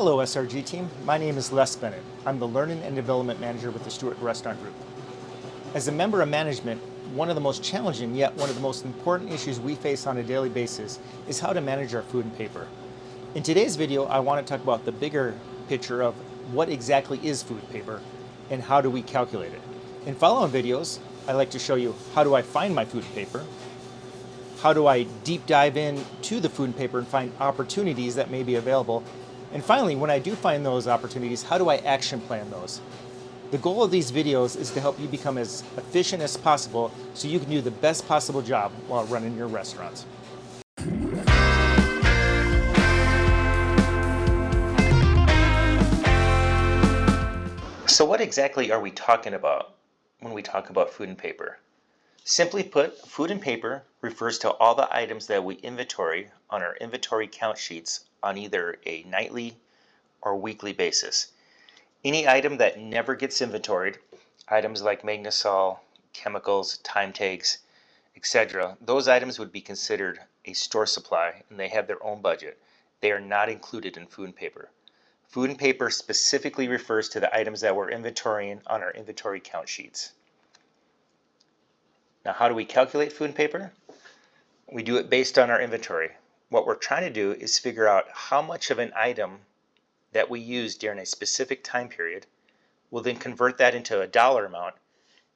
Hello SRG team, my name is Les Bennett. I'm the Learning and Development Manager with the Stewart Restaurant Group. As a member of management, one of the most challenging yet one of the most important issues we face on a daily basis is how to manage our food and paper. In today's video, I want to talk about the bigger picture of what exactly is food paper and how do we calculate it. In following videos, I like to show you how do I find my food and paper, how do I deep dive into the food and paper and find opportunities that may be available, and finally, when I do find those opportunities, how do I action plan those? The goal of these videos is to help you become as efficient as possible so you can do the best possible job while running your restaurants. So what exactly are we talking about when we talk about food and paper? Simply put, food and paper refers to all the items that we inventory on our inventory count sheets on either a nightly or weekly basis. Any item that never gets inventoried, items like Magnesol, chemicals, time tags, etc., those items would be considered a store supply and they have their own budget. They are not included in food and paper. Food and paper specifically refers to the items that we're inventorying on our inventory count sheets. Now, how do we calculate food and paper? We do it based on our inventory. What we're trying to do is figure out how much of an item that we use during a specific time period. We'll then convert that into a dollar amount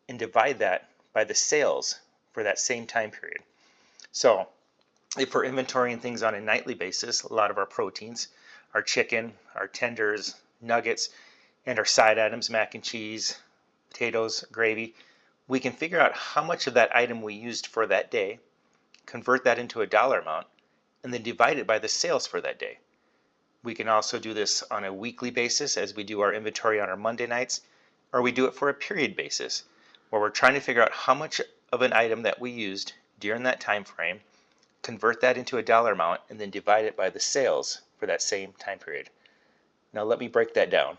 and divide that by the sales for that same time period. So if we're inventorying things on a nightly basis, a lot of our proteins, our chicken, our tenders, nuggets, and our side items, mac and cheese, potatoes, gravy, we can figure out how much of that item we used for that day, convert that into a dollar amount, and then divide it by the sales for that day. We can also do this on a weekly basis as we do our inventory on our Monday nights, or we do it for a period basis where we're trying to figure out how much of an item that we used during that time frame, convert that into a dollar amount, and then divide it by the sales for that same time period. Now let me break that down.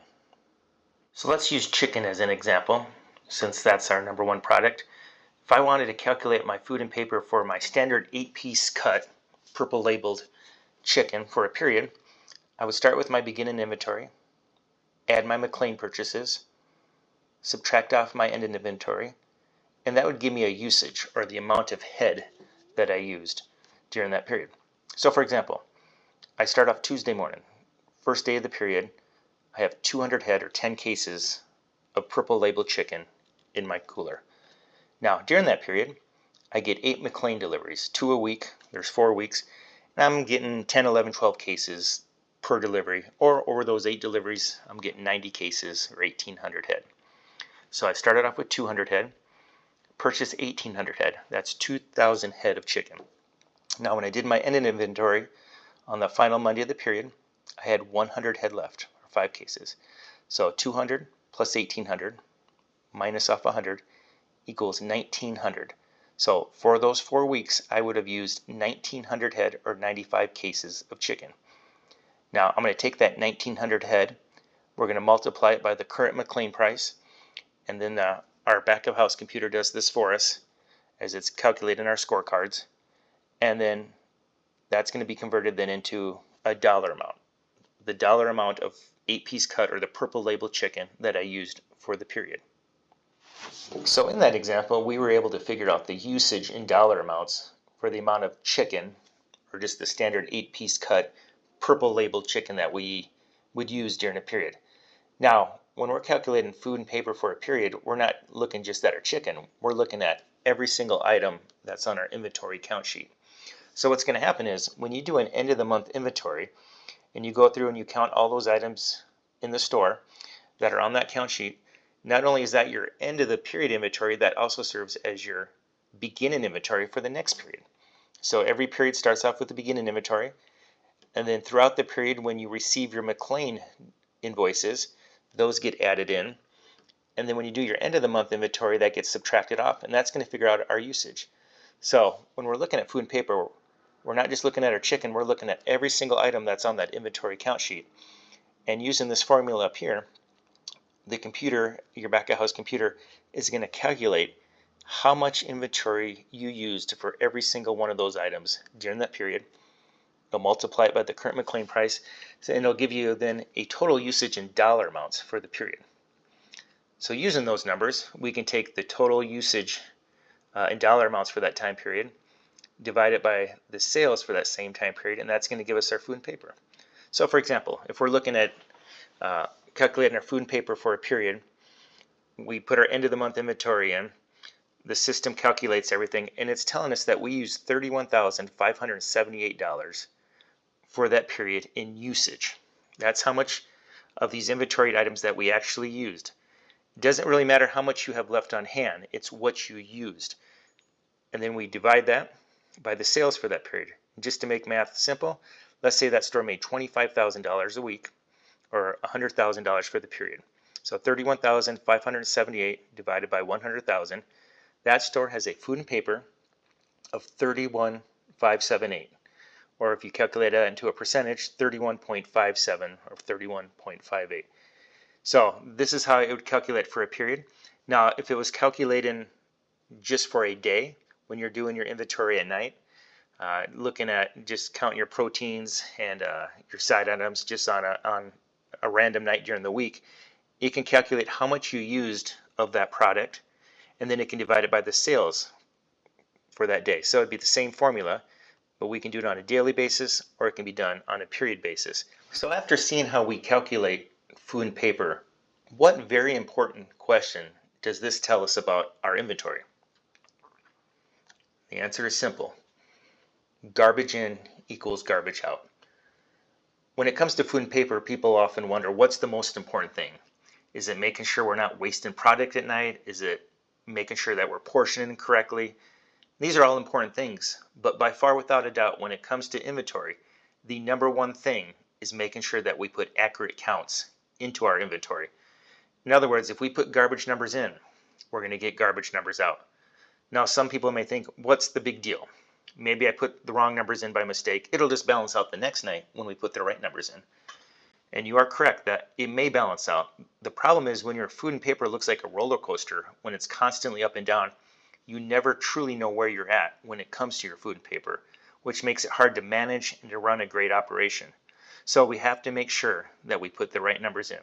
So let's use chicken as an example, since that's our number one product. If I wanted to calculate my food and paper for my standard 8-piece cut, purple labeled chicken for a period, I would start with my beginning inventory, add my McLean purchases, subtract off my ending inventory, and that would give me a usage, or the amount of head that I used during that period. So for example, I start off Tuesday morning, first day of the period, I have 200 head or 10 cases of purple labeled chicken in my cooler. Now during that period, I get 8 McLean deliveries, 2 a week, there's 4 weeks, and I'm getting 10, 11, 12 cases per delivery, or over those 8 deliveries, I'm getting 90 cases or 1,800 head. So I started off with 200 head, purchased 1,800 head. That's 2,000 head of chicken. Now when I did my ending inventory on the final Monday of the period, I had 100 head left, or 5 cases. So 200 plus 1,800 minus off 100 equals 1,900. So for those 4 weeks, I would have used 1,900 head or 95 cases of chicken. Now I'm going to take that 1,900 head, we're going to multiply it by the current McLean price, and then our back of house computer does this for us as it's calculating our scorecards, and then that's going to be converted then into a dollar amount. The dollar amount of 8-piece cut or the purple label chicken that I used for the period. So in that example, we were able to figure out the usage in dollar amounts for the amount of chicken, or just the standard 8-piece cut purple labeled chicken that we would use during a period. Now, when we're calculating food and paper for a period, we're not looking just at our chicken. We're looking at every single item that's on our inventory count sheet. So what's going to happen is when you do an end of the month inventory and you go through and you count all those items in the store that are on that count sheet, not only is that your end of the period inventory, that also serves as your beginning inventory for the next period. So every period starts off with the beginning inventory, and then throughout the period when you receive your McLean invoices, those get added in. And then when you do your end of the month inventory, that gets subtracted off, and that's going to figure out our usage. So when we're looking at food and paper, we're not just looking at our chicken, we're looking at every single item that's on that inventory count sheet. And using this formula up here, the computer, your back of house computer, is going to calculate how much inventory you used for every single one of those items during that period, You'll multiply it by the current McLean price, and it'll give you then a total usage in dollar amounts for the period. So using those numbers, we can take the total usage in dollar amounts for that time period, divide it by the sales for that same time period, and that's going to give us our food and paper. So for example, if we're looking at calculating our food and paper for a period, we put our end of the month inventory in, the system calculates everything, and it's telling us that we use $31,578 for that period in usage. That's how much of these inventoried items that we actually used. It doesn't really matter how much you have left on hand, it's what you used. And then we divide that by the sales for that period. Just to make math simple, let's say that store made $25,000 a week, or $100,000 for the period. So 31,578 divided by 100,000, that store has a food and paper of 31,578. Or if you calculate that into a percentage, 31.57 or 31.58. So this is how it would calculate for a period. Now, if it was calculating just for a day, when you're doing your inventory at night, looking at just counting your proteins and your side items just on a random night during the week, it can calculate how much you used of that product, and then it can divide it by the sales for that day. So it'd be the same formula, but we can do it on a daily basis, or it can be done on a period basis. So after seeing how we calculate food and paper, what very important question does this tell us about our inventory? The answer is simple. Garbage in equals garbage out. When it comes to food and paper, people often wonder, what's the most important thing? Is it making sure we're not wasting product at night? Is it making sure that we're portioning correctly? These are all important things, but by far without a doubt, when it comes to inventory, the number one thing is making sure that we put accurate counts into our inventory. In other words, if we put garbage numbers in, we're going to get garbage numbers out. Now, some people may think, what's the big deal? Maybe I put the wrong numbers in by mistake. It'll just balance out the next night when we put the right numbers in. And you are correct that it may balance out. The problem is when your food and paper looks like a roller coaster, when it's constantly up and down, you never truly know where you're at when it comes to your food and paper, which makes it hard to manage and to run a great operation. So we have to make sure that we put the right numbers in.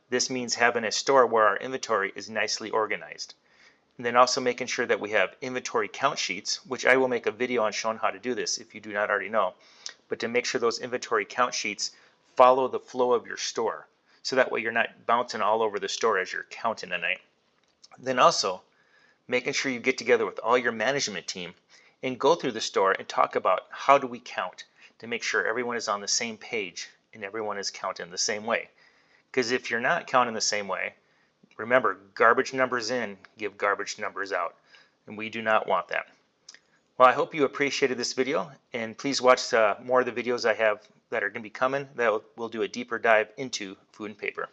This means having a store where our inventory is nicely organized. And then also making sure that we have inventory count sheets, which I will make a video on showing how to do this if you do not already know. But to make sure those inventory count sheets follow the flow of your store, so that way you're not bouncing all over the store as you're counting a night. Then also making sure you get together with all your management team and go through the store and talk about how do we count to make sure everyone is on the same page and everyone is counting the same way. Because if you're not counting the same way, remember, garbage numbers in give garbage numbers out, and we do not want that. Well, I hope you appreciated this video, and please watch more of the videos I have that are going to be coming that will do a deeper dive into food and paper.